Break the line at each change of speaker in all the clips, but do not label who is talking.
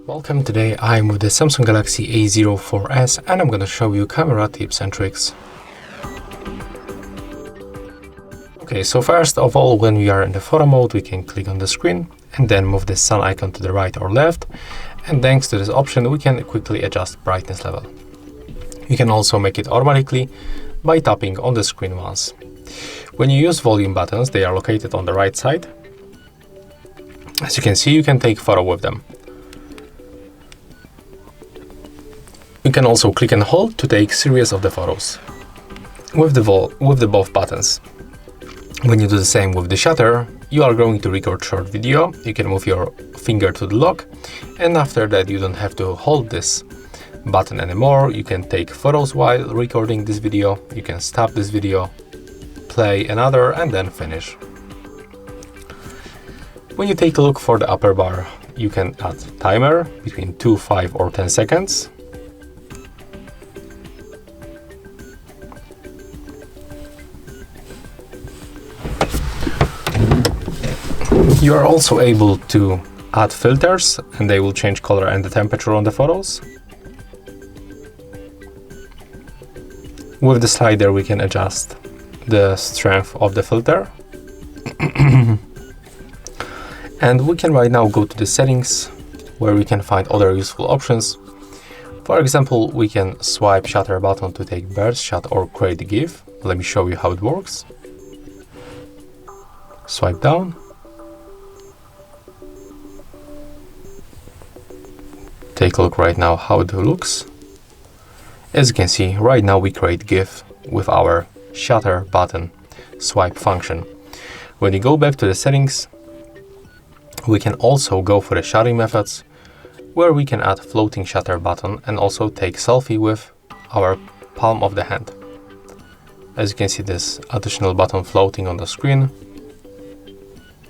Welcome. Today I'm with the Samsung Galaxy A04s and I'm going to show you camera tips and tricks. Okay, so first of all, when we are in the photo mode, we can click on the screen and then move the sun icon to the right or left, and thanks to this option we can quickly adjust brightness level. You can also make it automatically by tapping on the screen once. When you use volume buttons, they are located on the right side. As you can see, you can take photo with them. You can also click and hold to take series of the photos with the both buttons. When you do the same with the shutter, you are going to record short video. You can move your finger to the lock, and after that you don't have to hold this button anymore. You can take photos while recording this video. You can stop this video, play another, and then finish. When you take a look for the upper bar, you can add timer between 2, 5 or 10 seconds. You are also able to add filters, and they will change color and the temperature on the photos. With the slider we can adjust the strength of the filter. And we can right now go to the settings, where we can find other useful options. For example, we can swipe shutter button to take burst shot or create a GIF. Let me show you how it works. Swipe down. Take a look right now how it looks. As you can see, right now we create GIF with our shutter button swipe function. When you go back to the settings, we can also go for the shutting methods, where we can add floating shutter button and also take selfie with our palm of the hand. As you can see, this additional button floating on the screen.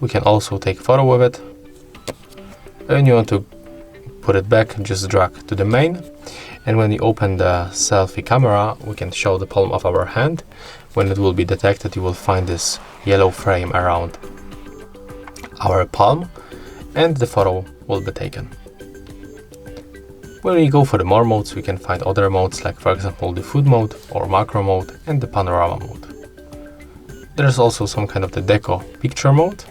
We can also take photo with it. When you want to put it back, just drag to the main, and when you open the selfie camera, we can show the palm of our hand. When it will be detected, you will find this yellow frame around our palm, and the photo will be taken. When we go for the more modes, we can find other modes, like for example the food mode or macro mode and the panorama mode. There's also some kind of the deco picture mode.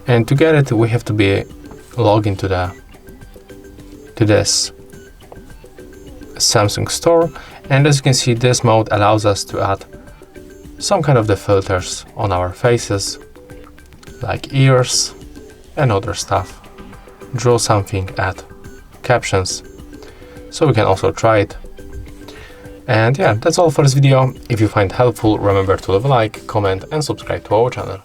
And to get it, we have to be logged into this Samsung store. And as you can see, this mode allows us to add some kind of the filters on our faces, like ears and other stuff. Draw something, add captions. So we can also try it. And yeah, that's all for this video. If you find it helpful, remember to leave a like, comment and subscribe to our channel.